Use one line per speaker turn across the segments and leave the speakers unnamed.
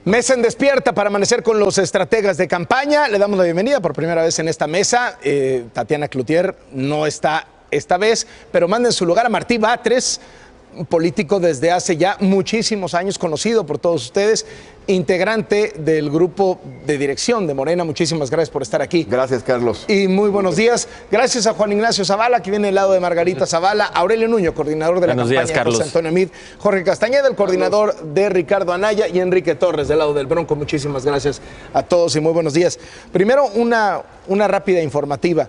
Mesa en Despierta para amanecer con los estrategas de campaña. Le damos la bienvenida por primera vez en esta mesa. Tatiana Cloutier no está esta vez, pero manda en su lugar a Martí Batres, un político desde hace ya muchísimos años, conocido por todos ustedes, integrante del grupo de dirección de Morena. Muchísimas gracias por estar aquí.
Gracias, Carlos.
Y muy buenos días. Gracias a Juan Ignacio Zavala, que viene del lado de Margarita Zavala, Aurelio Nuño, coordinador de la campaña de José Antonio Meade, Jorge Castañeda, el coordinador de Ricardo Anaya, y Enrique Torres, del lado del Bronco. Muchísimas gracias a todos y muy buenos días. Primero, una rápida informativa.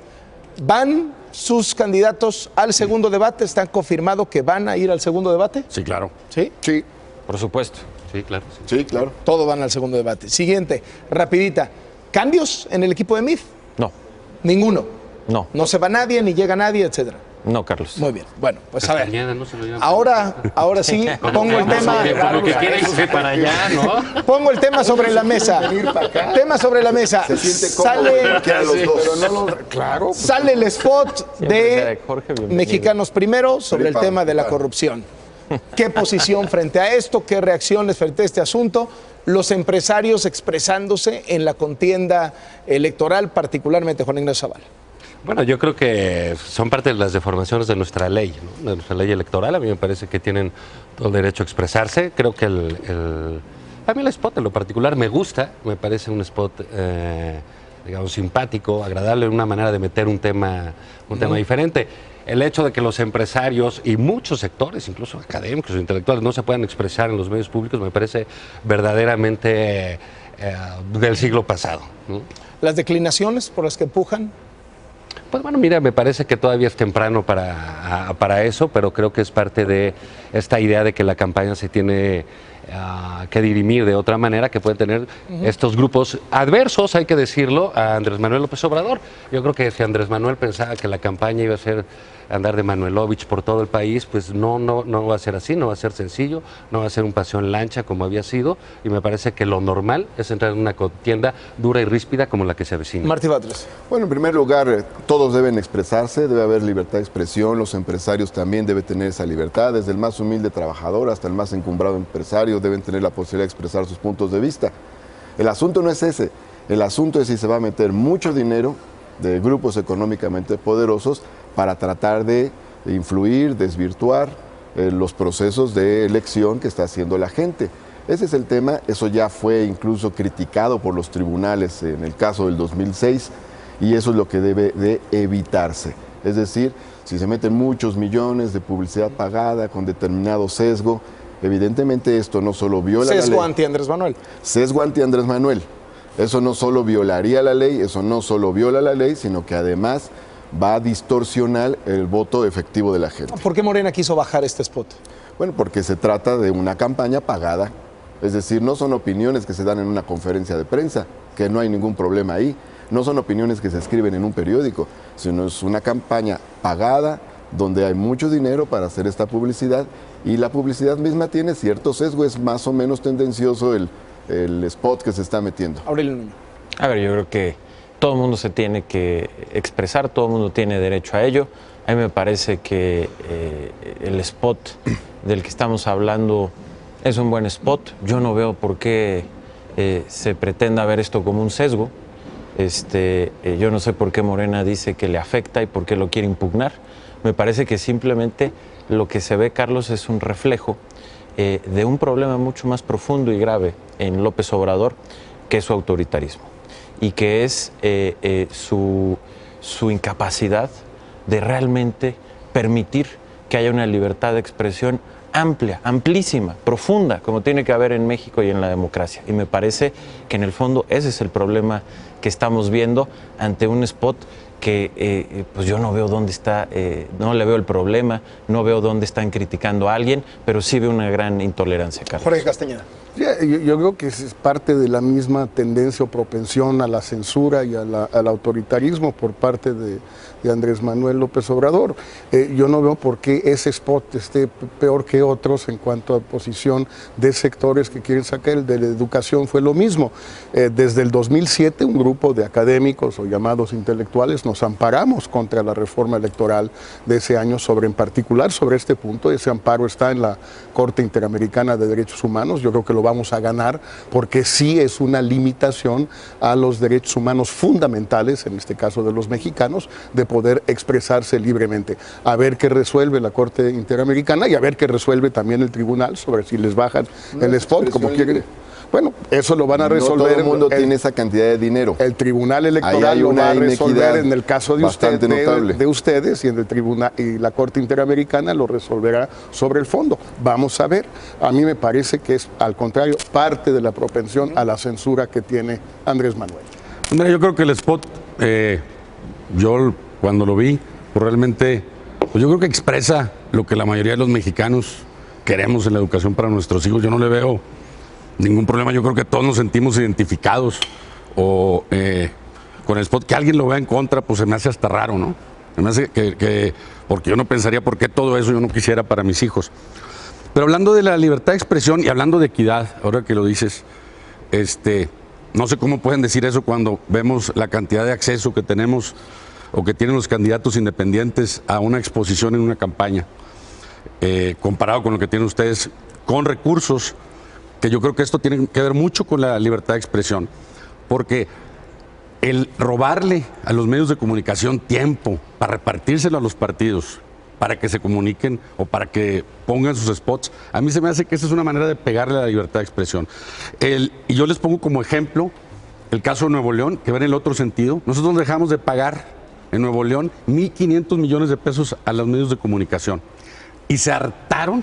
¿Van sus candidatos al segundo debate? ¿Están confirmado que van a ir al segundo debate?
Sí, claro.
¿Sí?
Sí.
Por supuesto. Sí, claro.
Sí, claro.
Todos van al segundo debate. Siguiente, rapidita. ¿Cambios en el equipo de Meade?
No.
Ninguno.
No.
No se va nadie, ni llega nadie, etcétera.
No, Carlos.
Muy bien. Bueno, pues a ver.
No se lo llevan.
Ahora sí, pongo el tema.
Como que quiere irse para allá, ¿no?
Pongo el tema sobre la mesa. Tema sobre la mesa.
Se siente cómodo que a los dos.
Pero no lo, claro. Sale el spot de Mexicanos Primero sobre el tema de la corrupción. ¿Qué posición frente a esto? ¿Qué reacciones frente a este asunto? Los empresarios expresándose en la contienda electoral, particularmente Juan Ignacio Zavala.
Bueno, yo creo que son parte de las deformaciones de nuestra ley, ¿no? De nuestra ley electoral. A mí me parece que tienen todo el derecho a expresarse. Creo que a mí el spot en lo particular me gusta, me parece un spot, digamos, simpático, agradable, una manera de meter un tema diferente. El hecho de que los empresarios y muchos sectores, incluso académicos o intelectuales, no se puedan expresar en los medios públicos, me parece verdaderamente del siglo pasado, ¿no?
¿Las declinaciones por las que empujan?
Pues bueno, mira, me parece que todavía es temprano para eso, pero creo que es parte de esta idea de que la campaña se tiene que dirimir de otra manera, que pueden tener estos grupos adversos, hay que decirlo, a Andrés Manuel López Obrador. Yo creo que si Andrés Manuel pensaba que la campaña iba a ser andar de Manuelovich por todo el país, pues no va a ser así, no va a ser sencillo, no va a ser un paseo en lancha como había sido, y me parece que lo normal es entrar en una contienda dura y ríspida como la que se avecina.
Martí Batres.
Bueno, en primer lugar, todos deben expresarse, debe haber libertad de expresión, los empresarios también deben tener esa libertad, desde el más humilde trabajador hasta el más encumbrado empresario deben tener la posibilidad de expresar sus puntos de vista. El asunto no es ese, el asunto es si se va a meter mucho dinero de grupos económicamente poderosos para tratar de influir, desvirtuar los procesos de elección que está haciendo la gente. Ese es el tema, eso ya fue incluso criticado por los tribunales en el caso del 2006 y eso es lo que debe de evitarse. Es decir, si se meten muchos millones de publicidad pagada con determinado sesgo, evidentemente esto no solo viola la ley.
Sesgo anti Andrés Manuel.
Sesgo anti Andrés Manuel. Eso no solo violaría la ley, eso no solo viola la ley, sino que además va a distorsionar el voto efectivo de la gente.
¿Por qué Morena quiso bajar este spot?
Bueno, porque se trata de una campaña pagada. Es decir, no son opiniones que se dan en una conferencia de prensa, que no hay ningún problema ahí. No son opiniones que se escriben en un periódico, sino es una campaña pagada donde hay mucho dinero para hacer esta publicidad y la publicidad misma tiene cierto sesgo, es más o menos tendencioso el spot que se está metiendo.
Aurelio Nuño.
A ver, yo creo que todo el mundo se tiene que expresar, todo el mundo tiene derecho a ello. A mí me parece que el spot del que estamos hablando es un buen spot. Yo no veo por qué se pretenda ver esto como un sesgo. Yo no sé por qué Morena dice que le afecta y por qué lo quiere impugnar. Me parece que simplemente lo que se ve, Carlos, es un reflejo de un problema mucho más profundo y grave en López Obrador, que es su autoritarismo y que es su incapacidad de realmente permitir que haya una libertad de expresión amplia, amplísima, profunda, como tiene que haber en México y en la democracia. Y me parece que en el fondo ese es el problema que estamos viendo ante un spot que pues yo no veo dónde está, no le veo el problema, no veo dónde están criticando a alguien, pero sí veo una gran intolerancia, Carlos.
Jorge Castañeda.
Yo creo que es parte de la misma tendencia o propensión a la censura y al autoritarismo por parte de Andrés Manuel López Obrador. Yo no veo por qué ese spot esté peor que otros en cuanto a posición de sectores que quieren sacar. El de la educación fue lo mismo. Desde el 2007 un grupo de académicos o llamados intelectuales nos amparamos contra la reforma electoral de ese año, en particular sobre este punto. Ese amparo está en la Corte Interamericana de Derechos Humanos. Yo creo que lo vamos a ganar, porque sí es una limitación a los derechos humanos fundamentales, en este caso de los mexicanos, de poder expresarse libremente. A ver qué resuelve la Corte Interamericana y a ver qué resuelve también el tribunal sobre si les bajan el spot, como quieren. Bueno, eso lo van a resolver.
No todo el mundo tiene esa cantidad de dinero.
El Tribunal Electoral lo va a resolver en el caso de ustedes y en el tribunal, y la Corte Interamericana lo resolverá sobre el fondo. Vamos a ver. A mí me parece que es, al contrario, parte de la propensión a la censura que tiene Andrés Manuel.
Mira, yo creo que el spot, yo cuando lo vi, pues realmente, pues yo creo que expresa lo que la mayoría de los mexicanos queremos en la educación para nuestros hijos. Yo no le veo ningún problema. Yo creo que todos nos sentimos identificados con el spot. Que alguien lo vea en contra, pues se me hace hasta raro, ¿no? Se me hace porque yo no pensaría por qué todo eso yo no quisiera para mis hijos. Pero hablando de la libertad de expresión y hablando de equidad, ahora que lo dices, no sé cómo pueden decir eso cuando vemos la cantidad de acceso que tenemos o que tienen los candidatos independientes a una exposición en una campaña, comparado con lo que tienen ustedes con recursos, que yo creo que esto tiene que ver mucho con la libertad de expresión, porque el robarle a los medios de comunicación tiempo para repartírselo a los partidos, para que se comuniquen o para que pongan sus spots, a mí se me hace que esa es una manera de pegarle a la libertad de expresión. Y yo les pongo como ejemplo el caso de Nuevo León, que va en el otro sentido. Nosotros dejamos de pagar en Nuevo León 1.500 millones de pesos a los medios de comunicación. Y se hartaron,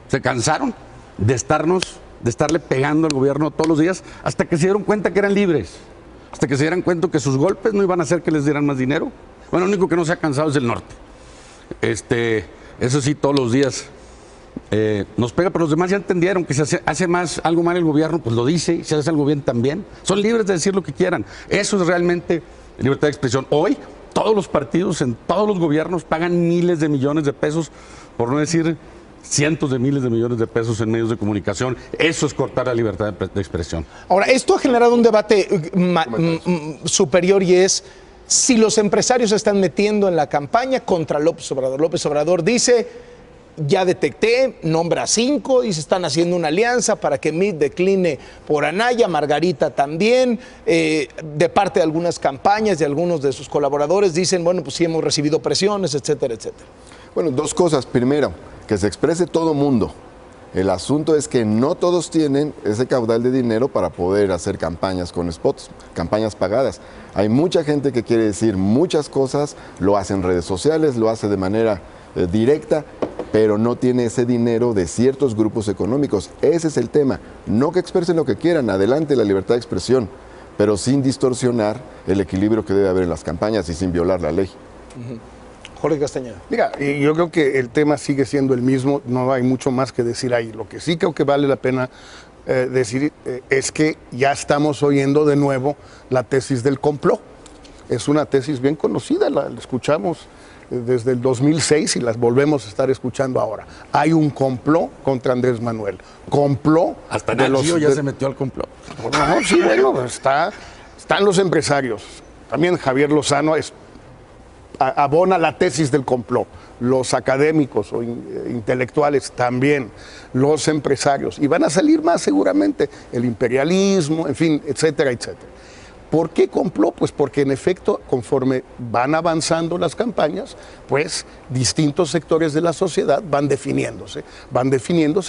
se cansaron de estarle pegando al gobierno todos los días, hasta que se dieron cuenta que eran libres, hasta que se dieran cuenta que sus golpes no iban a hacer que les dieran más dinero. Bueno, lo único que no se ha cansado es el norte. Eso sí, todos los días nos pega, pero los demás ya entendieron que si hace algo mal el gobierno, pues lo dice, y si hace algo bien también. Son libres de decir lo que quieran. Eso es realmente libertad de expresión. Hoy, todos los partidos, en todos los gobiernos, pagan miles de millones de pesos, por no decir cientos de miles de millones de pesos en medios de comunicación. Eso es cortar la libertad de expresión.
Ahora, esto ha generado un debate superior, y es si los empresarios se están metiendo en la campaña contra López Obrador. López Obrador dice: ya detecté, nombra 5, y se están haciendo una alianza para que Mid decline por Anaya, Margarita también. De parte de algunas campañas, de algunos de sus colaboradores, dicen, bueno, pues sí hemos recibido presiones, etcétera, etcétera.
Bueno, dos cosas. Primero, que se exprese todo mundo. El asunto es que no todos tienen ese caudal de dinero para poder hacer campañas con spots, campañas pagadas. Hay mucha gente que quiere decir muchas cosas, lo hace en redes sociales, lo hace de manera directa, pero no tiene ese dinero de ciertos grupos económicos. Ese es el tema. No que expresen lo que quieran, adelante la libertad de expresión, pero sin distorsionar el equilibrio que debe haber en las campañas y sin violar la ley.
Jorge Castañeda.
Mira, yo creo que el tema sigue siendo el mismo, no hay mucho más que decir ahí. Lo que sí creo que vale la pena decir es que ya estamos oyendo de nuevo la tesis del complot. Es una tesis bien conocida, la escuchamos desde el 2006 y las volvemos a estar escuchando ahora. Hay un complot contra Andrés Manuel. Complot.
Hasta Nacho ya se metió al complot.
No, sí, bueno, están los empresarios. También Javier Lozano abona la tesis del complot. Los académicos o intelectuales también, los empresarios, y van a salir más seguramente, el imperialismo, en fin, etcétera, etcétera. ¿Por qué complot? Pues porque en efecto, conforme van avanzando las campañas, pues distintos sectores de la sociedad van definiéndose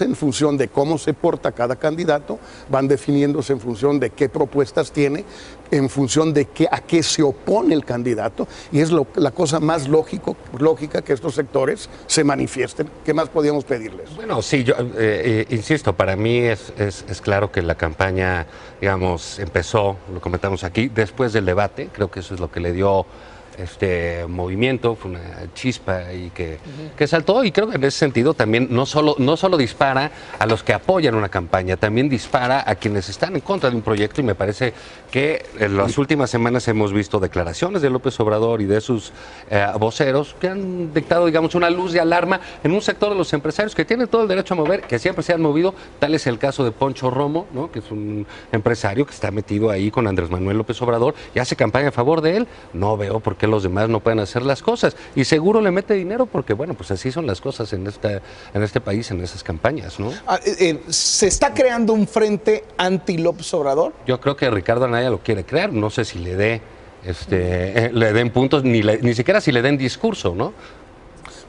en función de cómo se porta cada candidato, van definiéndose en función de qué propuestas tiene, en función de a qué se opone el candidato, y es la cosa más lógica que estos sectores se manifiesten. ¿Qué más podíamos pedirles?
Bueno, sí, yo insisto, para mí es claro que la campaña, digamos, empezó, lo comentamos aquí, después del debate. Creo que eso es lo que le dio movimiento, fue una chispa y que saltó, y creo que en ese sentido también no solo dispara a los que apoyan una campaña, también dispara a quienes están en contra de un proyecto, y me parece que en las últimas semanas hemos visto declaraciones de López Obrador y de sus voceros que han dictado, digamos, una luz de alarma en un sector de los empresarios que tienen todo el derecho a mover, que siempre se han movido. Tal es el caso de Poncho Romo, ¿no?, que es un empresario que está metido ahí con Andrés Manuel López Obrador y hace campaña a favor de él. No veo por qué qué los demás no pueden hacer las cosas. Y seguro le mete dinero porque, bueno, pues así son las cosas en este país, en esas campañas, ¿no?
¿Se está creando un frente anti-López Obrador?
Yo creo que Ricardo Anaya lo quiere crear. No sé si le den puntos, ni siquiera si le den discurso, ¿no?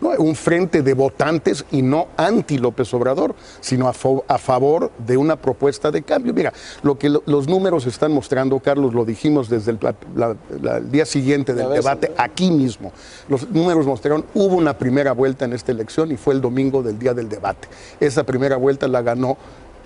No, un frente de votantes y no anti López Obrador, sino a favor de una propuesta de cambio. Mira, lo que los números están mostrando, Carlos, lo dijimos desde el día siguiente del debate, aquí mismo. Los números mostraron, hubo una primera vuelta en esta elección y fue el domingo del día del debate. Esa primera vuelta la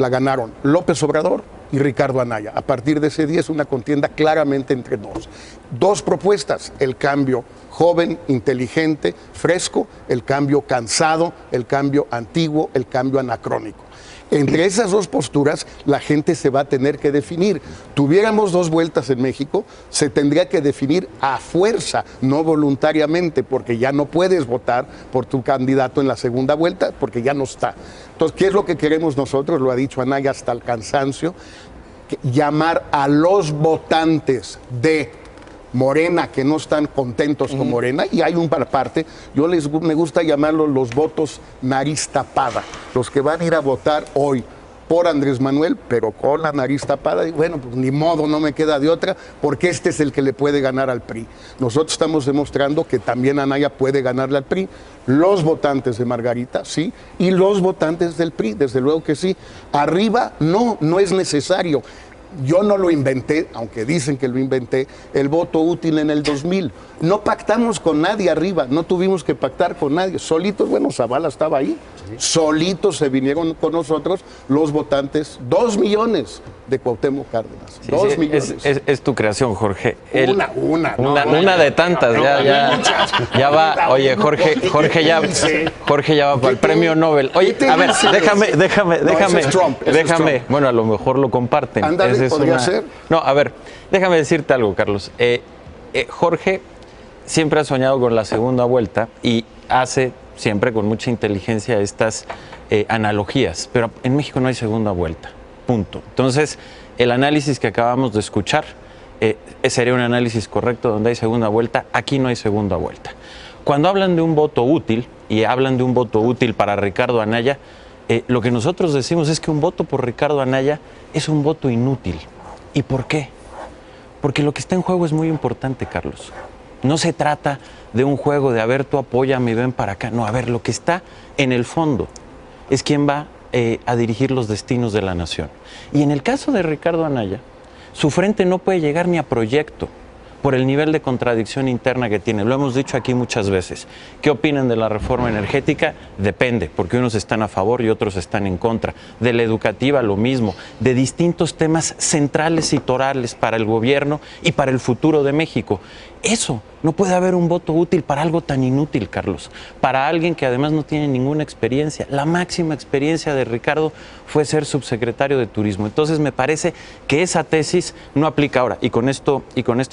ganaron López Obrador y Ricardo Anaya. A partir de ese día es una contienda claramente entre dos. Dos propuestas, el cambio joven, inteligente, fresco, el cambio cansado, el cambio antiguo, el cambio anacrónico. Entre esas dos posturas, la gente se va a tener que definir. Tuviéramos dos vueltas en México, se tendría que definir a fuerza, no voluntariamente, porque ya no puedes votar por tu candidato en la segunda vuelta, porque ya no está. Entonces, ¿qué es lo que queremos nosotros? Lo ha dicho Anaya hasta el cansancio, llamar a los votantes de Morena que no están contentos con Morena, y hay un parte, me gusta llamarlos los votos nariz tapada, los que van a ir a votar hoy por Andrés Manuel, pero con la nariz tapada, y bueno, pues ni modo, no me queda de otra, porque este es el que le puede ganar al PRI. Nosotros estamos demostrando que también Anaya puede ganarle al PRI, los votantes de Margarita, sí, y los votantes del PRI, desde luego que sí. Arriba, no es necesario. Yo no lo inventé, aunque dicen que lo inventé, el voto útil en el 2000. No pactamos con nadie arriba, no tuvimos que pactar con nadie. Solitos, bueno, Zavala estaba ahí, solitos se vinieron con nosotros los votantes, 2 millones de Cuauhtémoc Cárdenas. 2 millones.
Es tu creación, Jorge.
Una
de tantas, ya va. Oye, Jorge ya va para el premio Nobel. Oye, a ver, déjame. Bueno, a lo mejor lo comparten.
Ándale, podría ser.
No, a ver, déjame decirte algo, Carlos. Jorge siempre ha soñado con la segunda vuelta y hace siempre con mucha inteligencia estas analogías, pero en México no hay segunda vuelta, punto. Entonces, el análisis que acabamos de escuchar sería un análisis correcto donde hay segunda vuelta, aquí no hay segunda vuelta. Cuando hablan de un voto útil, y hablan de un voto útil para Ricardo Anaya, lo que nosotros decimos es que un voto por Ricardo Anaya es un voto inútil. ¿Y por qué? Porque lo que está en juego es muy importante, Carlos. No se trata de un juego de, a ver, tú apóyame y ven para acá. No, a ver, lo que está en el fondo es quién va a dirigir los destinos de la nación. Y en el caso de Ricardo Anaya, su frente no puede llegar ni a proyecto por el nivel de contradicción interna que tiene. Lo hemos dicho aquí muchas veces. ¿Qué opinan de la reforma energética? Depende, porque unos están a favor y otros están en contra. De la educativa, lo mismo. De distintos temas centrales y torales para el gobierno y para el futuro de México. Eso, no puede haber un voto útil para algo tan inútil, Carlos. Para alguien que además no tiene ninguna experiencia. La máxima experiencia de Ricardo fue ser subsecretario de Turismo. Entonces me parece que esa tesis no aplica ahora. Y con esto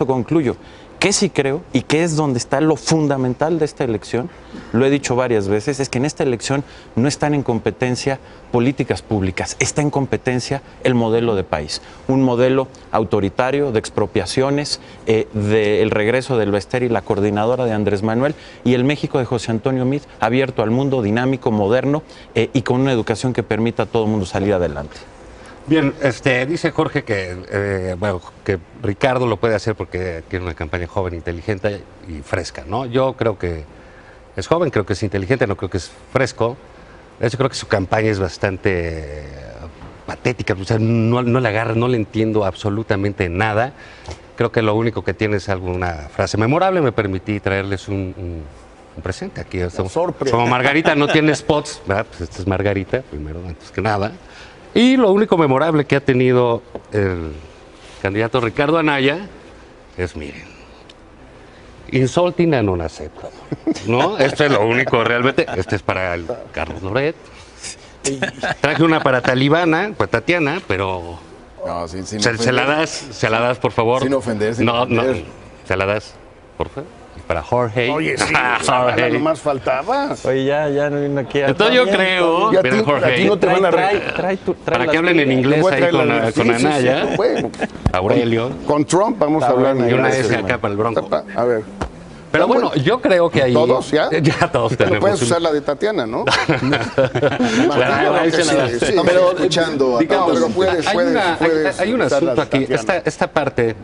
concluyo. Que sí creo, y que es donde está lo fundamental de esta elección, lo he dicho varias veces, es que en esta elección no están en competencia políticas públicas, está en competencia el modelo de país. Un modelo autoritario de expropiaciones, del regreso del Bester y la coordinadora de Andrés Manuel, y el México de José Antonio Meade, abierto al mundo, dinámico, moderno, y con una educación que permita a todo el mundo salir adelante.
Bien, dice Jorge que Ricardo lo puede hacer porque tiene una campaña joven, inteligente y fresca, ¿no? Yo creo que es joven, creo que es inteligente, no creo que es fresco. De hecho, creo que su campaña es bastante patética, o sea, no le agarra, no le entiendo absolutamente nada. Creo que lo único que tiene es alguna frase memorable. Me permití traerles un presente aquí. Como Margarita no tiene spots, ¿verdad? Pues esta es Margarita, primero, antes que nada. Y lo único memorable que ha tenido el candidato Ricardo Anaya es, miren, insulting a non acceptable, ¿no? Esto es lo único realmente. Este es para el Carlos Loret. Traje una para Talibana, para Tatiana, pero
no, sin
se la das, por favor.
Sin ofender,
No, se la das, por favor. Para Jorge.
Oye, sí, Jorge. Lo más faltaba.
Oye, ya no vino aquí.
Entonces yo creo, mira, Jorge,
a ti no te van a
para que hablen en inglés ahí con Anaya, Aurelio.
Con Trump vamos a hablar en
inglés. Y una
inglés.
S acá para el Bronco.
A ver.
Pero bueno, yo creo que ahí...
¿Todos ya?
Ya todos tenemos.
No puedes usar la de Tatiana, ¿no?
Pero escuchando
hay un asunto aquí. Esta parte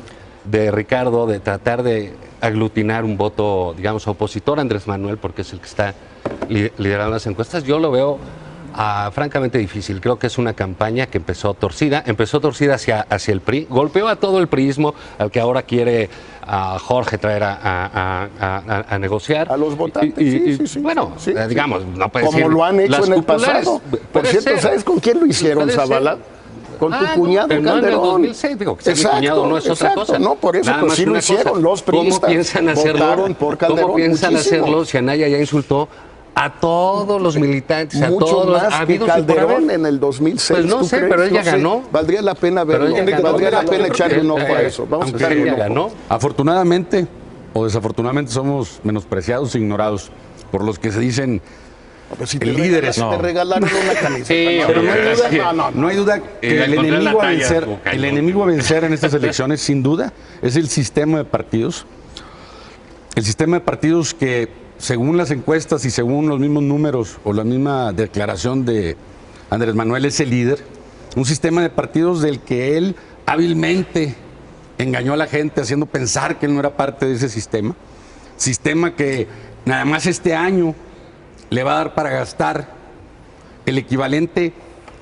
de Ricardo de tratar de aglutinar un voto, digamos, opositor a Andrés Manuel, porque es el que está liderando las encuestas, yo lo veo francamente difícil. Creo que es una campaña que empezó torcida hacia el PRI, golpeó a todo el priismo, al que ahora quiere a Jorge traer a negociar.
A los votantes, sí.
Bueno, digamos, no puede
como
decir,
lo han hecho en el pasado. Por cierto, ¿sabes con quién lo hicieron, Zavala? Con tu cuñado Calderón.
En el 2006, digo, que mi cuñado no es otra cosa.
No, por eso, pero sí lo hicieron. Los priistas
¿Cómo piensan hacerlo?
Por Calderón,
¿Cómo piensan hacerlo si Anaya ya insultó a todos los militantes,
mucho
a todos los
más que Calderón en el 2006?
Pues no sé,
crees?
pero ella ganó.
Valdría la pena verlo. Valdría la pena echarle un ojo a eso. Vamos a echarle un ojo.
Ganó.
Afortunadamente o desafortunadamente somos menospreciados e ignorados por los que se dicen líderes.
Te regalaron una camiseta.
Sí,
pero no hay duda que el enemigo a vencer en estas elecciones, sin duda, es el sistema de partidos. El sistema de partidos que, según las encuestas y según los mismos números o la misma declaración de Andrés Manuel, es el líder. Un sistema de partidos del que él hábilmente engañó a la gente haciendo pensar que él no era parte de ese sistema. Sistema que nada más este año le va a dar para gastar el equivalente,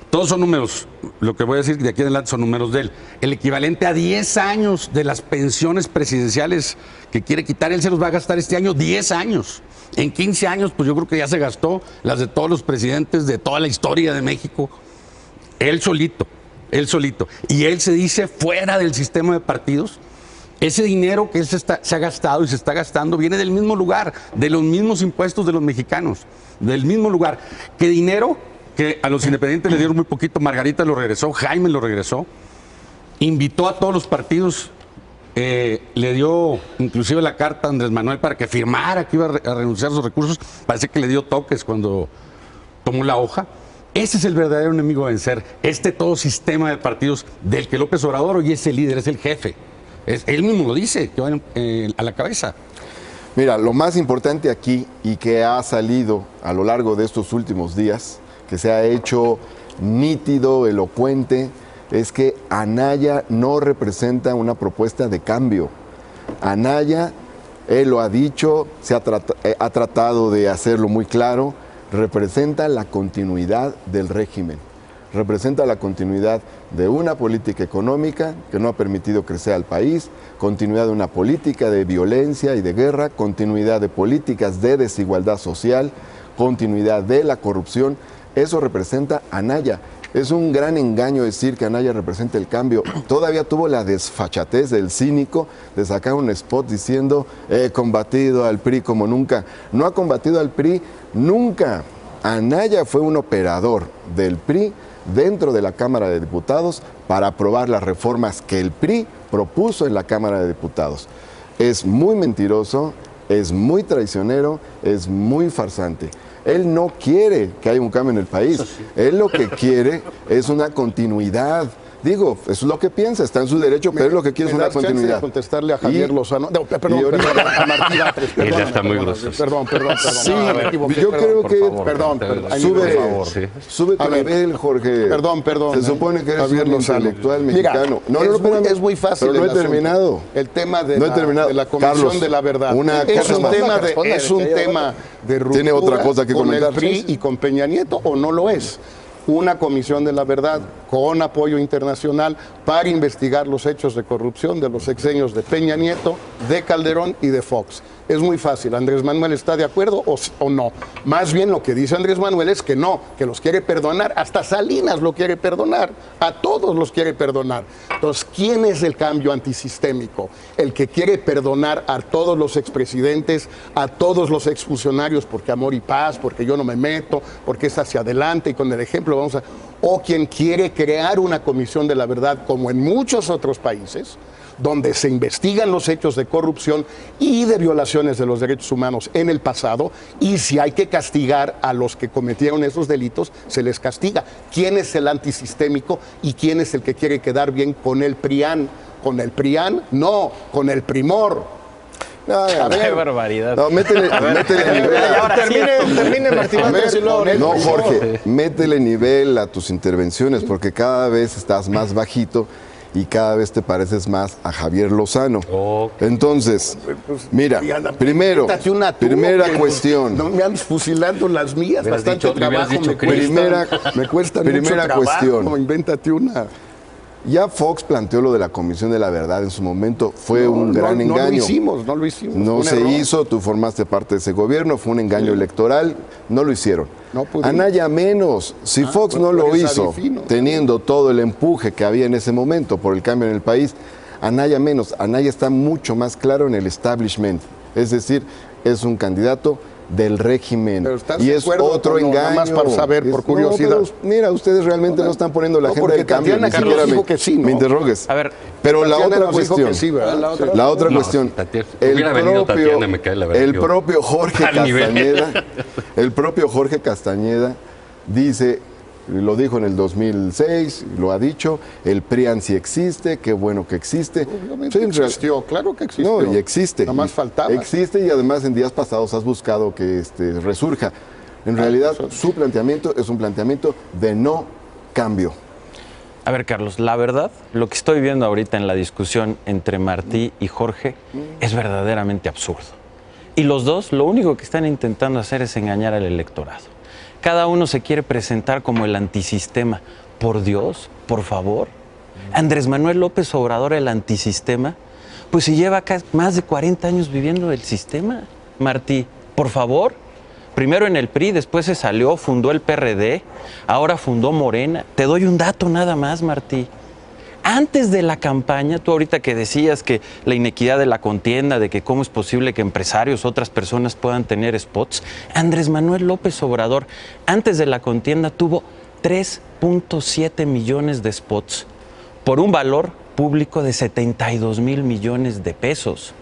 todos son números, lo que voy a decir de aquí en adelante son números de él, el equivalente a 10 años de las pensiones presidenciales que quiere quitar, él se los va a gastar este año 10 años. En 15 años, pues yo creo que ya se gastó las de todos los presidentes de toda la historia de México. Él solito. Y él se dice fuera del sistema de partidos. Ese dinero que él se ha gastado y se está gastando viene del mismo lugar, de los mismos impuestos de los mexicanos, del mismo lugar. ¿Qué dinero? Que a los independientes le dieron muy poquito, Margarita lo regresó, Jaime lo regresó, invitó a todos los partidos, le dio inclusive la carta a Andrés Manuel para que firmara que iba a renunciar a sus recursos, parece que le dio toques cuando tomó la hoja. Ese es el verdadero enemigo a vencer, todo sistema de partidos del que López Obrador hoy es el líder, es el jefe. Él mismo lo dice, que van a la cabeza.
Mira, lo más importante aquí y que ha salido a lo largo de estos últimos días, que se ha hecho nítido, elocuente, es que Anaya no representa una propuesta de cambio. Anaya, él lo ha dicho, ha tratado de hacerlo muy claro, representa la continuidad del régimen. Representa la continuidad de una política económica que no ha permitido crecer al país, continuidad de una política de violencia y de guerra, continuidad de políticas de desigualdad social, continuidad de la corrupción. Eso representa Anaya. Es un gran engaño decir que Anaya representa el cambio. Todavía tuvo la desfachatez del cínico de sacar un spot diciendo he combatido al PRI como nunca. No ha combatido al PRI nunca. Anaya fue un operador del PRI dentro de la Cámara de Diputados para aprobar las reformas que el PRI propuso en la Cámara de Diputados. Es muy mentiroso, es muy traicionero, es muy farsante. Él no quiere que haya un cambio en el país. Sí. Él lo que quiere es una continuidad. Digo, eso es lo que piensa, está en su derecho, pero él lo que quiere es una continuidad.
De contestarle a Javier Lozano. No, perdón, a Martí Batres.
Él ya está muy grosero.
Perdón.
Sí, yo creo que...
Perdón.
Sube tu nivel, Jorge.
Perdón.
Se supone que eres
Javier
un
Lozano.
Intelectual mexicano.
Mira, es muy fácil.
Pero no he terminado.
El tema de la Comisión de la Verdad. Es un tema de ruptura.
¿Tiene otra cosa que comentar?
¿Con el PRI y con Peña Nieto o no lo es? Una comisión de la verdad con apoyo internacional para investigar los hechos de corrupción de los sexenios de Peña Nieto, de Calderón y de Fox. Es muy fácil. ¿Andrés Manuel está de acuerdo o no? Más bien lo que dice Andrés Manuel es que no, que los quiere perdonar. Hasta Salinas lo quiere perdonar. A todos los quiere perdonar. Entonces, ¿quién es el cambio antisistémico? El que quiere perdonar a todos los expresidentes, a todos los exfuncionarios, porque amor y paz, porque yo no me meto, porque es hacia adelante y con el ejemplo vamos a... O quien quiere crear una comisión de la verdad, como en muchos otros países, donde se investigan los hechos de corrupción y de violaciones de los derechos humanos en el pasado, y si hay que castigar a los que cometieron esos delitos, se les castiga. ¿Quién es el antisistémico y quién es el que quiere quedar bien con el PRIAN? ¿Con el PRIAN? No, con el Primor.
No,
qué barbaridad.
No, métele nivel.
Termine Martín Andrés y luego...
No, Jorge, métele nivel a tus intervenciones porque cada vez estás más bajito y cada vez te pareces más a Javier Lozano.
Okay.
Entonces, mira, primera cuestión.
No me andes fusilando las mías, bastante trabajo me cuesta mucho trabajo, invéntate una.
Ya Fox planteó lo de la Comisión de la Verdad en su momento, fue un gran engaño.
No lo hicimos.
No se hizo, tú formaste parte de ese gobierno, fue un engaño electoral, no lo hicieron. Anaya menos, si Fox no lo hizo, teniendo todo el empuje que había en ese momento por el cambio en el país, Anaya menos, Anaya está mucho más claro en el establishment, es decir, es un candidato del régimen y es otro engaño. Nada
más para saber, por curiosidad.
No, mira, ustedes realmente no están poniendo la agenda del cambio, ni siquiera me interrogues.
A ver,
pero la otra cuestión, la otra cuestión, el propio Jorge Castañeda dice, lo dijo en el 2006, lo ha dicho, el PRIAN sí existe, qué bueno que existe.
Obviamente existió, claro que existió.
No, y existe.
Nada más faltaba.
Existe y además en días pasados has buscado que resurja. En realidad, su planteamiento es un planteamiento de no cambio.
A ver, Carlos, la verdad, lo que estoy viendo ahorita en la discusión entre Martí y Jorge es verdaderamente absurdo. Y los dos, lo único que están intentando hacer es engañar al electorado. Cada uno se quiere presentar como el antisistema. Por Dios, por favor. Andrés Manuel López Obrador, el antisistema, pues si lleva acá más de 40 años viviendo el sistema. Martí, por favor. Primero en el PRI, después se salió, fundó el PRD, ahora fundó Morena. Te doy un dato nada más, Martí. Antes de la campaña, tú ahorita que decías que la inequidad de la contienda, de que cómo es posible que empresarios, otras personas puedan tener spots, Andrés Manuel López Obrador, antes de la contienda, tuvo 3.7 millones de spots por un valor público de 72,000 millones de pesos.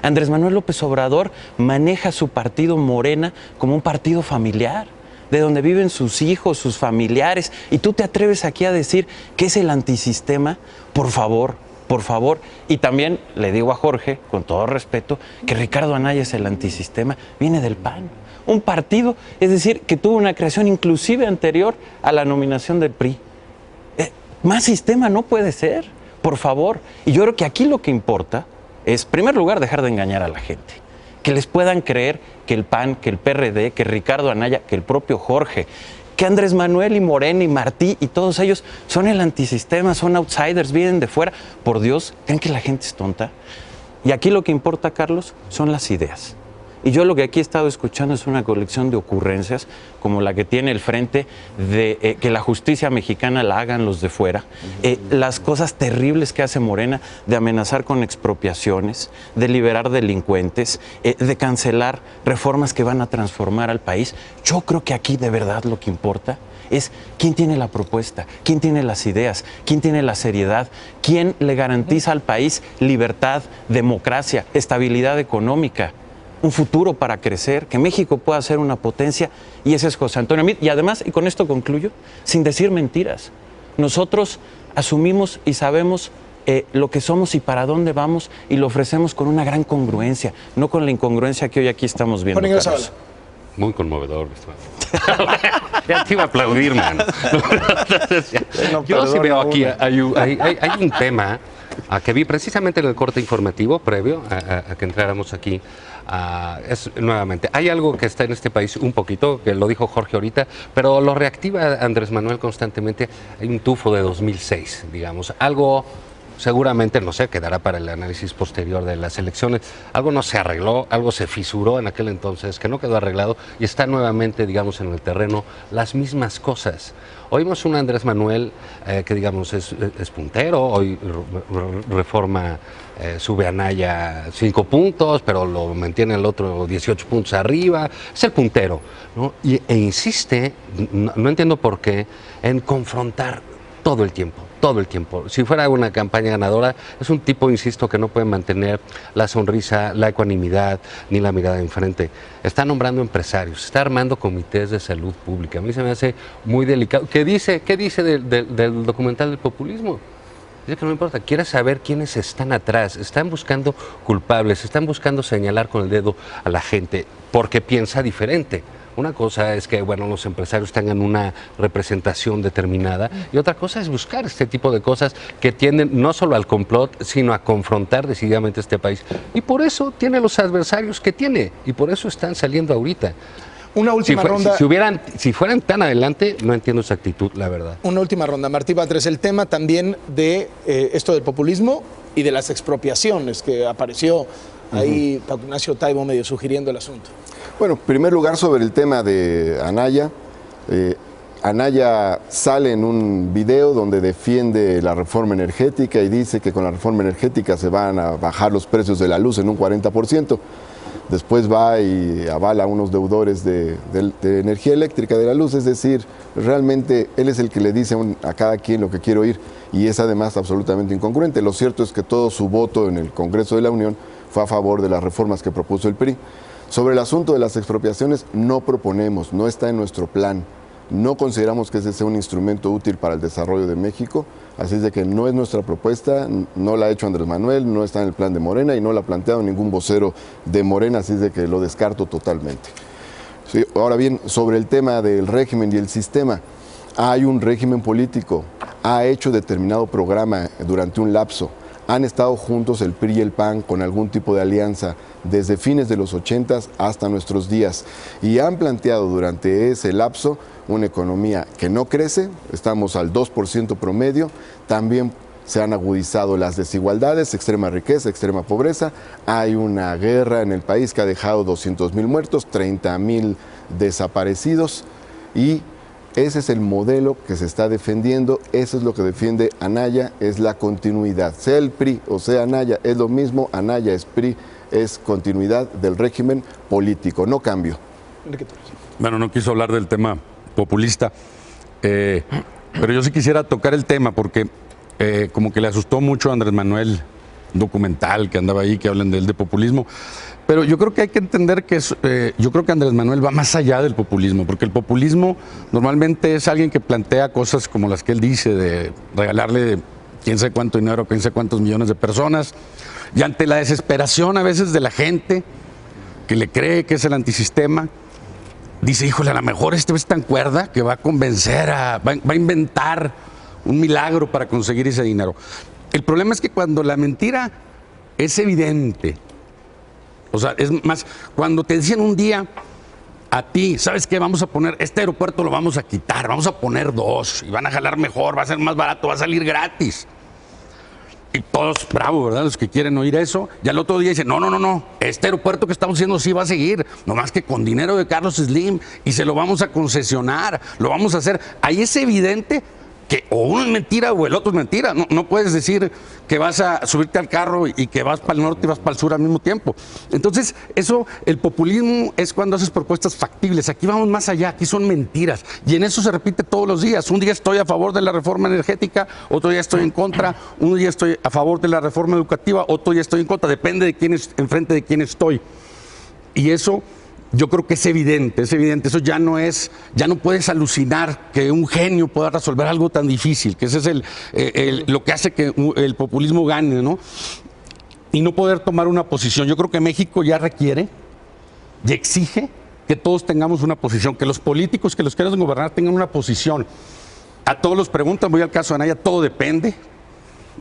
Andrés Manuel López Obrador maneja su partido Morena como un partido familiar, de donde viven sus hijos, sus familiares, y tú te atreves aquí a decir que es el antisistema. Por favor, por favor. Y también le digo a Jorge, con todo respeto, que Ricardo Anaya es el antisistema, viene del PAN, un partido, es decir, que tuvo una creación inclusive anterior a la nominación del PRI. Más sistema no puede ser, por favor. Y yo creo que aquí lo que importa es, en primer lugar, dejar de engañar a la gente. Que les puedan creer que el PAN, que el PRD, que Ricardo Anaya, que el propio Jorge, que Andrés Manuel y Morena y Martí y todos ellos son el antisistema, son outsiders, vienen de fuera. Por Dios, ¿creen que la gente es tonta? Y aquí lo que importa, Carlos, son las ideas. Y yo lo que aquí he estado escuchando es una colección de ocurrencias como la que tiene el Frente de que la justicia mexicana la hagan los de fuera, las cosas terribles que hace Morena de amenazar con expropiaciones, de liberar delincuentes, de cancelar reformas que van a transformar al país. Yo creo que aquí de verdad lo que importa es quién tiene la propuesta, quién tiene las ideas, quién tiene la seriedad, quién le garantiza al país libertad, democracia, estabilidad económica, un futuro para crecer, que México pueda ser una potencia, y ese es José Antonio Meade. Y además, y con esto concluyo, sin decir mentiras, nosotros asumimos y sabemos lo que somos y para dónde vamos, y lo ofrecemos con una gran congruencia, no con la incongruencia que hoy aquí estamos viendo.
Muy conmovedor. Ya te iba a aplaudir, man. Yo sí veo aquí, hay un tema que vi precisamente en el corte informativo previo a que entráramos aquí. Nuevamente, hay algo que está en este país un poquito, que lo dijo Jorge ahorita, pero lo reactiva Andrés Manuel constantemente. Hay un tufo de 2006, digamos, algo seguramente, no sé, quedará para el análisis posterior de las elecciones. Algo no se arregló, algo se fisuró en aquel entonces, que no quedó arreglado y está nuevamente, digamos, en el terreno las mismas cosas. Oímos un Andrés Manuel que, digamos, es puntero, hoy Reforma sube a Anaya 5 puntos, pero lo mantiene el otro 18 puntos arriba, es el puntero, ¿no? E insiste, no entiendo por qué, en confrontar todo el tiempo. Todo el tiempo. Si fuera una campaña ganadora, es un tipo, insisto, que no puede mantener la sonrisa, la ecuanimidad, ni la mirada enfrente. Está nombrando empresarios, está armando comités de salud pública. A mí se me hace muy delicado. ¿Qué dice del documental del populismo? Dice que no importa, quiere saber quiénes están atrás. Están buscando culpables, están buscando señalar con el dedo a la gente porque piensa diferente. Una cosa es que, bueno, los empresarios tengan una representación determinada y otra cosa es buscar este tipo de cosas que tienden no solo al complot, sino a confrontar decididamente este país. Y por eso tiene los adversarios que tiene y por eso están saliendo ahorita.
Una última ronda.
Si fueran tan adelante, no entiendo esa actitud, la verdad.
Una última ronda. Martí Batres, el tema también de esto del populismo y de las expropiaciones que apareció ahí Paulo Ignacio Taibo medio sugiriendo el asunto.
Bueno, en primer lugar sobre el tema de Anaya. Anaya sale en un video donde defiende la reforma energética y dice que con la reforma energética se van a bajar los precios de la luz en un 40%. Después va y avala a unos deudores de energía eléctrica de la luz, es decir, realmente él es el que le dice a cada quien lo que quiere oír y es además absolutamente incongruente. Lo cierto es que todo su voto en el Congreso de la Unión fue a favor de las reformas que propuso el PRI. Sobre el asunto de las expropiaciones no proponemos, no está en nuestro plan. No consideramos que ese sea un instrumento útil para el desarrollo de México, así es de que no es nuestra propuesta, no la ha hecho Andrés Manuel, no está en el plan de Morena y no la ha planteado ningún vocero de Morena, así es de que lo descarto totalmente. Sí, ahora bien, sobre el tema del régimen y el sistema, hay un régimen político, ha hecho determinado programa durante un lapso, han estado juntos el PRI y el PAN con algún tipo de alianza desde fines de los 80 hasta nuestros días y han planteado durante ese lapso una economía que no crece, estamos al 2% promedio, también se han agudizado las desigualdades, extrema riqueza, extrema pobreza, hay una guerra en el país que ha dejado 200,000 muertos, 30,000 desaparecidos y ese es el modelo que se está defendiendo, eso es lo que defiende Anaya, es la continuidad. Sea el PRI o sea Anaya, es lo mismo, Anaya es PRI, es continuidad del régimen político, no cambio.
Bueno, no quiso hablar del tema populista, pero yo sí quisiera tocar el tema porque como que le asustó mucho a Andrés Manuel, documental que andaba ahí, que hablan de populismo. Pero yo creo que hay que entender que yo creo que Andrés Manuel va más allá del populismo, porque el populismo normalmente es alguien que plantea cosas como las que él dice, de regalarle quién sabe cuánto dinero a quién sabe cuántos millones de personas, y ante la desesperación a veces de la gente que le cree que es el antisistema, dice, híjole, a lo mejor este es tan cuerda que va a convencer, va a inventar un milagro para conseguir ese dinero. El problema es que cuando la mentira es evidente, o sea, es más, cuando te decían un día a ti, ¿sabes qué? Vamos a poner, este aeropuerto lo vamos a quitar, vamos a poner 2 y van a jalar mejor, va a ser más barato, va a salir gratis. Y todos, bravo, ¿verdad? Los que quieren oír eso. Y al otro día dicen, no, este aeropuerto que estamos haciendo sí va a seguir, nomás que con dinero de Carlos Slim y se lo vamos a concesionar, lo vamos a hacer. Ahí es evidente que o uno es mentira o el otro es mentira. No puedes decir que vas a subirte al carro y que vas para el norte y vas para el sur al mismo tiempo. Entonces, el populismo es cuando haces propuestas factibles. Aquí vamos más allá, aquí son mentiras. Y en eso se repite todos los días. Un día estoy a favor de la reforma energética, otro día estoy en contra, un día estoy a favor de la reforma educativa, otro día estoy en contra. Depende de quién es, enfrente de quién estoy. Y eso yo creo que es evidente, eso ya no puedes alucinar que un genio pueda resolver algo tan difícil, que ese es lo que hace que el populismo gane, ¿no? Y no poder tomar una posición. Yo creo que México ya requiere y exige que todos tengamos una posición, que los políticos que los quieren gobernar tengan una posición. A todos los preguntan, voy al caso de Anaya, todo depende.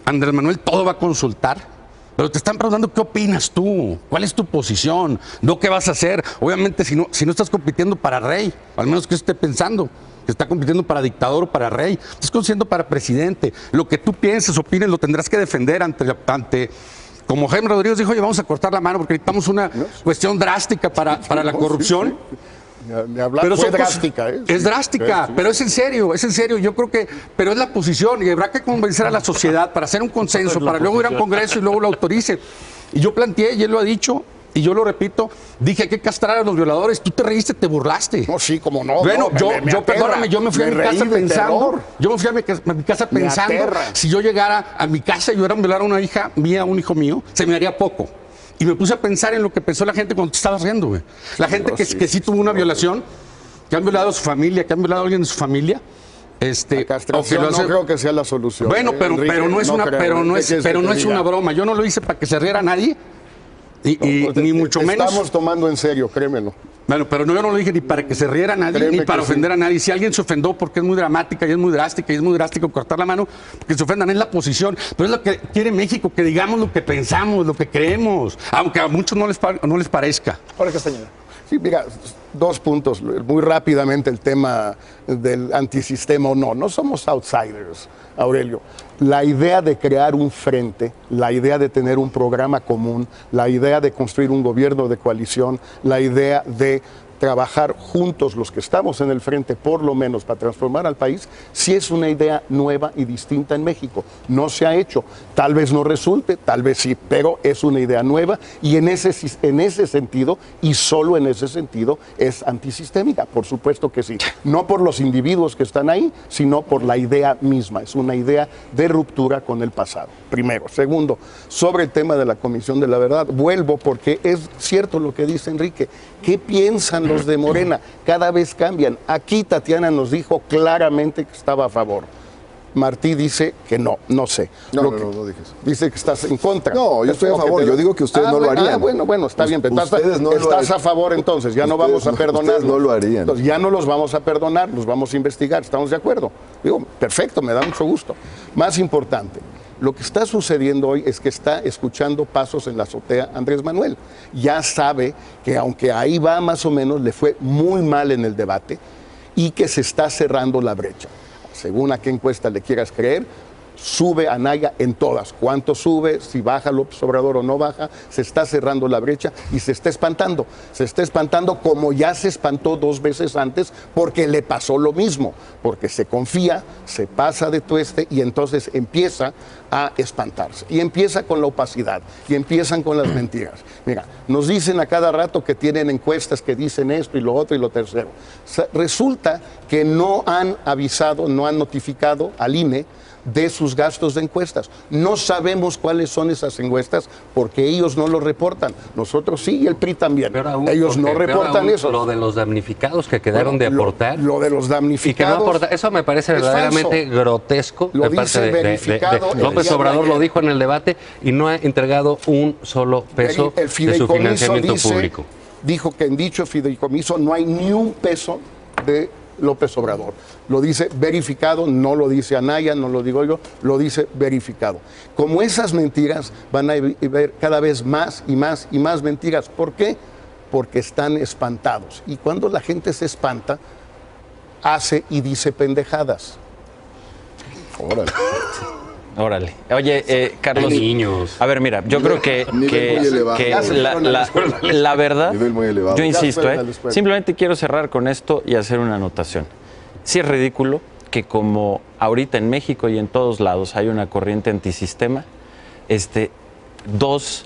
Andrés Manuel todo va a consultar. Pero te están preguntando qué opinas tú, cuál es tu posición, no qué vas a hacer. Obviamente si no estás compitiendo para rey, al menos que esté pensando que está compitiendo para dictador o para rey, estás compitiendo para presidente. Lo que tú pienses, opines, lo tendrás que defender ante como Jaime Rodríguez dijo, oye, vamos a cortar la mano porque necesitamos una cuestión drástica para la corrupción.
Pero fue drástica, ¿eh?
Es drástica, sí. Pero es en serio, yo creo que, pero es la posición y habrá que convencer a la sociedad para hacer un consenso, para luego ir al Congreso y luego lo autorice. Y yo planteé, y él lo ha dicho, y yo lo repito, dije hay que castrar a los violadores, tú te reíste, te burlaste.
No, sí, como no.
Bueno, perdóname, yo me fui a mi casa pensando, si yo llegara a mi casa y yo era a violar a una hija mía, un hijo mío, se me haría poco. Y me puse a pensar en lo que pensó la gente cuando te estabas riendo, güey. La gente que sí tuvo una violación, que han violado a su familia, que han violado a alguien de su familia,
La castración no creo que sea la solución.
Bueno, pero no es una broma. Yo no lo hice para que se riera nadie. Ni mucho menos.
Estamos tomando en serio, créemelo.
Bueno, pero yo no lo dije ni para que se riera nadie, ni para ofender a nadie. Si alguien se ofendó porque es muy dramática y es muy drástica y es muy drástico cortar la mano, que se ofendan es la posición. Pero es lo que quiere México, que digamos lo que pensamos, lo que creemos, aunque a muchos no les parezca.
Jorge Castañeda.
Sí, mira, 2 puntos. Muy rápidamente el tema del antisistema o no. No somos outsiders, Aurelio. La idea de crear un frente, la idea de tener un programa común, la idea de construir un gobierno de coalición, la idea de trabajar juntos los que estamos en el frente, por lo menos para transformar al país, sí es una idea nueva y distinta en México. No se ha hecho. Tal vez no resulte, tal vez sí, pero es una idea nueva y en ese sentido, y solo en ese sentido, es antisistémica. Por supuesto que sí. No por los individuos que están ahí, sino por la idea misma. Es una idea de ruptura con el pasado. Primero. Segundo, sobre el tema de la Comisión de la Verdad, vuelvo porque es cierto lo que dice Enrique. ¿Qué piensan los de Morena? Cada vez cambian. Aquí Tatiana nos dijo claramente que estaba a favor. Martí dice que no sé.
No dije eso.
Dice que estás en contra.
No, yo estoy a favor. Yo digo que ustedes no lo harían.
Bueno, está bien.
Ustedes no
estás a favor entonces, ya no vamos a perdonar.
Ustedes no lo harían.
Entonces, ya no los vamos a perdonar, los vamos a investigar. ¿Estamos de acuerdo? Digo, perfecto, me da mucho gusto. Más importante. Lo que está sucediendo hoy es que está escuchando pasos en la azotea Andrés Manuel. Ya sabe que aunque ahí va más o menos, le fue muy mal en el debate y que se está cerrando la brecha. Según a qué encuesta le quieras creer, sube Anaya en todas. ¿Cuánto sube? Si baja López Obrador o no baja, se está cerrando la brecha y se está espantando. Se está espantando como ya se espantó 2 veces antes porque le pasó lo mismo. Porque se confía, se pasa de tueste y entonces empieza a espantarse. Y empieza con la opacidad y empiezan con las mentiras. Mira, nos dicen a cada rato que tienen encuestas que dicen esto y lo otro y lo tercero. Resulta que no han avisado, no han notificado al INE de sus gastos de encuestas. No sabemos cuáles son esas encuestas porque ellos no lo reportan. Nosotros sí y el PRI también. Ellos no reportan eso.
Lo de los damnificados que quedaron de aportar.
Lo de los damnificados.
Y que no aporta, eso me parece verdaderamente grotesco.
Lo dice verificado.
López Obrador lo dijo en el debate y no ha entregado un solo peso de su financiamiento público.
Dijo que en dicho fideicomiso no hay ni un peso de López Obrador. Lo dice verificado, no lo dice Anaya, no lo digo yo, lo dice verificado. Como esas mentiras van a ver cada vez más y más y más mentiras. ¿Por qué? Porque están espantados. Y cuando la gente se espanta, hace y dice pendejadas.
Órale. Oye, Carlos.
Niños.
A ver, mira, yo creo que la verdad, yo insisto, simplemente quiero cerrar con esto y hacer una anotación. Sí es ridículo que como ahorita en México y en todos lados hay una corriente antisistema, 2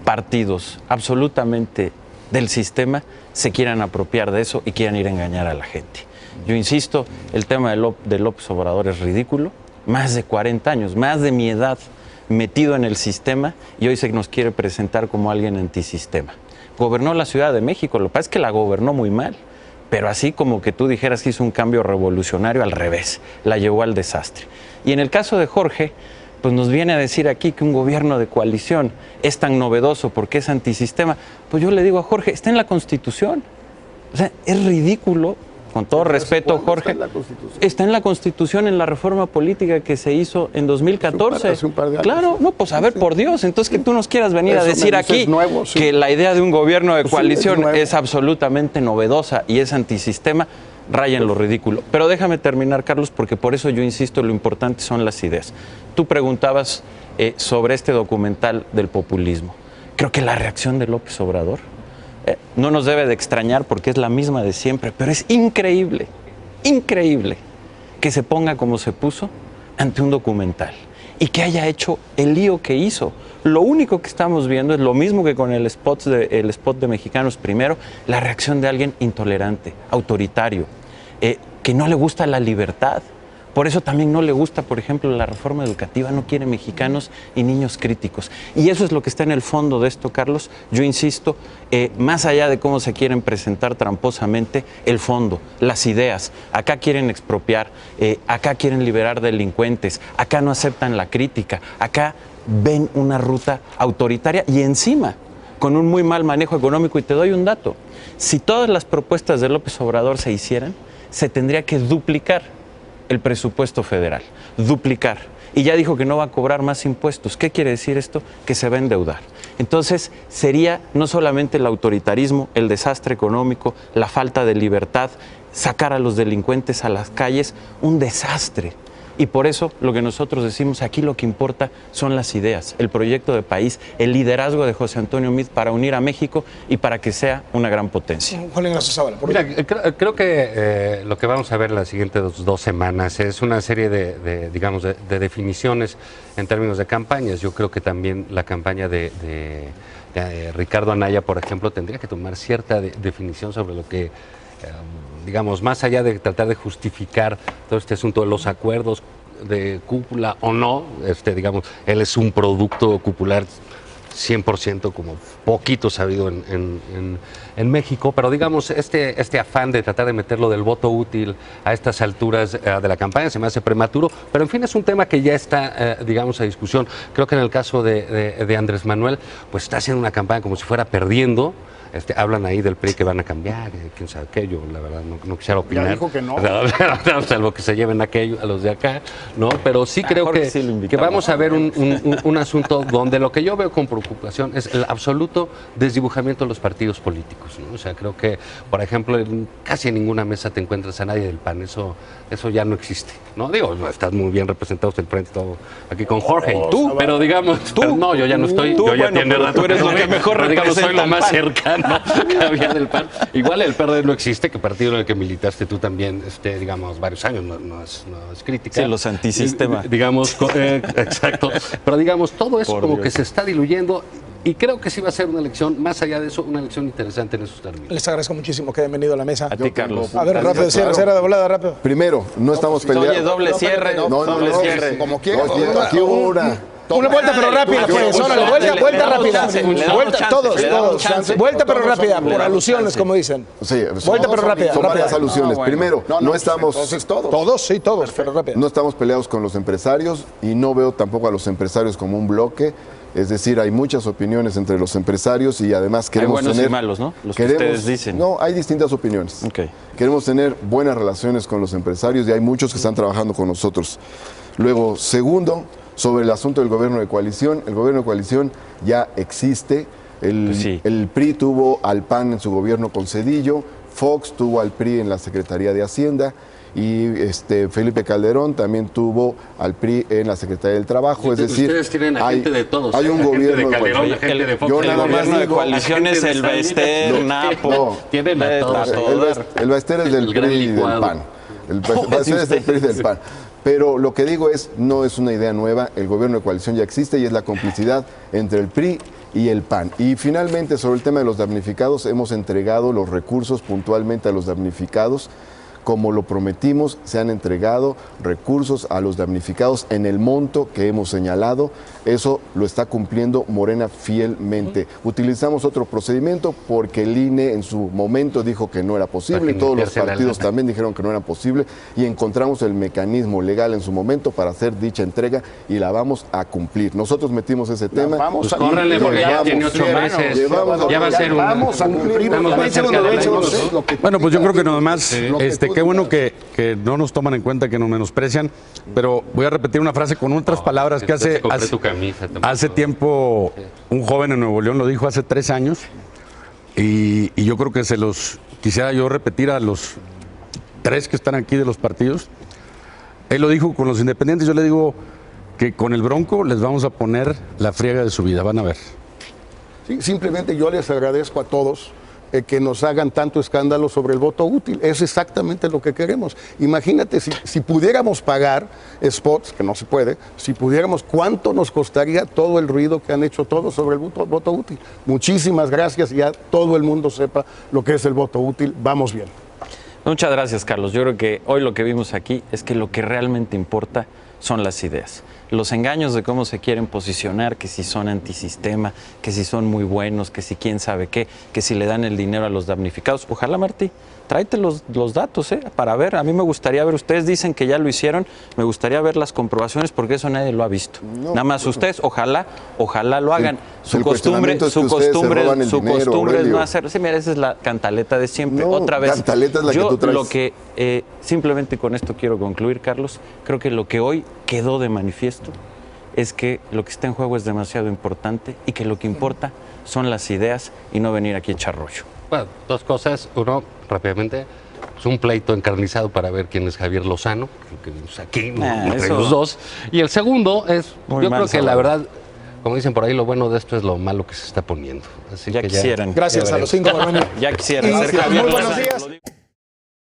partidos absolutamente del sistema se quieran apropiar de eso y quieran ir a engañar a la gente. Yo insisto, el tema de López Obrador es ridículo. Más de 40 años, más de mi edad metido en el sistema y hoy se nos quiere presentar como alguien antisistema. Gobernó la Ciudad de México, lo que pasa es que la gobernó muy mal, pero así como que tú dijeras que hizo un cambio revolucionario, al revés, la llevó al desastre. Y en el caso de Jorge, pues nos viene a decir aquí que un gobierno de coalición es tan novedoso porque es antisistema. Pues yo le digo a Jorge, está en la Constitución. O sea, es ridículo. Con todo respeto, Jorge, está en la Constitución, en la reforma política que se hizo en 2014.
Hace un par de años.
Claro, no, pues a ver, por Dios, entonces que tú nos quieras venir a decir aquí que la idea de un gobierno de coalición es absolutamente novedosa y es antisistema, raya en lo ridículo. Pero déjame terminar, Carlos, porque por eso yo insisto, lo importante son las ideas. Tú preguntabas sobre este documental del populismo. Creo que la reacción de López Obrador no nos debe de extrañar porque es la misma de siempre, pero es increíble que se ponga como se puso ante un documental y que haya hecho el lío que hizo. Lo único que estamos viendo es lo mismo que con el spot de Mexicanos Primero, la reacción de alguien intolerante, autoritario, que no le gusta la libertad. Por eso también no le gusta, por ejemplo, la reforma educativa, no quiere mexicanos y niños críticos. Y eso es lo que está en el fondo de esto, Carlos. Yo insisto, más allá de cómo se quieren presentar tramposamente, el fondo, las ideas. Acá quieren expropiar, acá quieren liberar delincuentes, acá no aceptan la crítica, acá ven una ruta autoritaria y encima con un muy mal manejo económico. Y te doy un dato: si todas las propuestas de López Obrador se hicieran, se tendría que duplicar el presupuesto federal, duplicar. Y ya dijo que no va a cobrar más impuestos. ¿Qué quiere decir esto? Que se va a endeudar. Entonces sería no solamente el autoritarismo, el desastre económico, la falta de libertad, sacar a los delincuentes a las calles, un desastre. Y por eso lo que nosotros decimos aquí, lo que importa son las ideas, el proyecto de país, el liderazgo de José Antonio Meade para unir a México y para que sea una gran potencia.
Juan Ignacio Zavala,
mira, creo que lo que vamos a ver las siguientes 2 semanas es una serie de definiciones en términos de campañas. Yo creo que también la campaña de Ricardo Anaya, por ejemplo, tendría que tomar cierta definición sobre lo que... digamos, más allá de tratar de justificar todo este asunto de los acuerdos de cúpula o no, digamos, él es un producto cupular 100%, como poquito sabido en México, pero digamos, este afán de tratar de meterlo del voto útil a estas alturas de la campaña se me hace prematuro, pero en fin, es un tema que ya está, digamos, a discusión. Creo que en el caso de Andrés Manuel, pues está haciendo una campaña como si fuera perdiendo. Hablan ahí del PRI que van a cambiar, quién sabe qué, yo la verdad no quisiera opinar.
Ya dijo que no.
Salvo que se lleven a los de acá, ¿no? Pero sí creo que vamos a ver un asunto donde lo que yo veo con preocupación es el absoluto desdibujamiento de los partidos políticos, ¿no? O sea, creo que, por ejemplo, casi en ninguna mesa te encuentras a nadie del PAN, eso ya no existe, ¿no? Digo, estás muy bien representado usted frente todo aquí con Jorge y tú, pero digamos, no, yo ya no estoy, yo ya tiene rato,
tú eres lo que mejor representa,
soy lo más cercano que había del PAN. Igual el PRD no existe, que partido en el que militaste tú también, digamos, varios años, no es crítica.
Sí, los antisistema.
Digamos, exacto, pero digamos, todo eso como que se está diluyendo. Y creo que sí va a ser una elección, más allá de eso, una elección interesante en esos términos.
Les agradezco muchísimo que hayan venido a la mesa.
A ti, Carlos.
A ver, rápido, cierra de volada, rápido.
Primero, no estamos peleando.
Oye, doble cierre.
Doble cierre. Como quieras. Aquí hubo una.
Una vuelta pero rápida, pues. Órale, vuelta rápida. Vuelta, todos. Vuelta pero rápida, por alusiones, como dicen.
Sí,
vuelta pero rápida.
Son varias alusiones. Primero, no estamos...
Entonces todos.
Todos, sí, todos, pero rápida.
No estamos peleados con los empresarios y no veo tampoco a los empresarios como un bloque. Es decir, hay muchas opiniones entre los empresarios y además queremos
hay buenos
tener...
y malos, ¿no? Los que ustedes dicen.
No, hay distintas opiniones.
Okay.
Queremos tener buenas relaciones con los empresarios y hay muchos que están trabajando con nosotros. Luego, segundo, sobre el asunto del gobierno de coalición. El gobierno de coalición ya existe. El PRI tuvo al PAN en su gobierno con Zedillo, Fox tuvo al PRI en la Secretaría de Hacienda y Felipe Calderón también tuvo al PRI en la Secretaría del Trabajo. Es decir,
ustedes tienen a gente de todos.
Hay un gobierno
de Calderón, gente de Fox.
El gobierno de coalición es el Baester, Napo.
Tienen a todos.
El Baester es del PRI y del PAN. El Baester es del PRI y del PAN. Pero lo que digo es, no es una idea nueva, el gobierno de coalición ya existe y es la complicidad entre el PRI y el PAN. Y finalmente, sobre el tema de los damnificados, hemos entregado los recursos puntualmente a los damnificados. Como lo prometimos, se han entregado recursos a los damnificados en el monto que hemos señalado. Eso lo está cumpliendo Morena fielmente. Utilizamos otro procedimiento porque el INE en su momento dijo que no era posible y todos los partidos también dijeron que no era posible y encontramos el mecanismo legal en su momento para hacer dicha entrega y la vamos a cumplir. Nosotros metimos ese tema.
Pues córrele porque ya tiene 8 meses. Ya va a ser
vamos a cumplir.
Bueno, pues yo creo que nomás, qué bueno que no nos toman en cuenta, que nos menosprecian, pero voy a repetir una frase con otras palabras que hace tiempo un joven en Nuevo León lo dijo hace 3 años y yo creo que se los quisiera yo repetir a los 3 que están aquí de los partidos. Él lo dijo con los independientes, yo le digo que con el Bronco les vamos a poner la friega de su vida, van a ver.
Sí, simplemente yo les agradezco a todos que nos hagan tanto escándalo sobre el voto útil. Es exactamente lo que queremos. Imagínate, si pudiéramos pagar spots, que no se puede, si pudiéramos, ¿cuánto nos costaría todo el ruido que han hecho todos sobre el voto útil? Muchísimas gracias, ya todo el mundo sepa lo que es el voto útil. Vamos bien.
Muchas gracias, Carlos. Yo creo que hoy lo que vimos aquí es que lo que realmente importa son las ideas. Los engaños de cómo se quieren posicionar, que si son antisistema, que si son muy buenos, que si quién sabe qué, que si le dan el dinero a los damnificados. Ojalá, Martí, tráete los datos para ver. A mí me gustaría ver, ustedes dicen que ya lo hicieron, me gustaría ver las comprobaciones porque eso nadie lo ha visto. No, nada más ustedes, ojalá lo hagan. Su costumbre es no hacer. Sí, mira, esa es la cantaleta de siempre. Otra vez.
Cantaleta es la que tú traes.
Lo que simplemente con esto quiero concluir, Carlos, creo que lo que hoy quedó de manifiesto es que lo que está en juego es demasiado importante y que lo que importa son las ideas y no venir aquí a echar rollo.
Bueno, dos cosas. Uno, rápidamente, es un pleito encarnizado para ver quién es Javier Lozano, lo que vimos aquí, entre los dos. Y el segundo es, yo creo que la verdad, como dicen por ahí, lo bueno de esto es lo malo que se está poniendo. Así
ya
que
quisieran.
Gracias a los 5 por venir.
Ya quisieran ser Javier Lozano.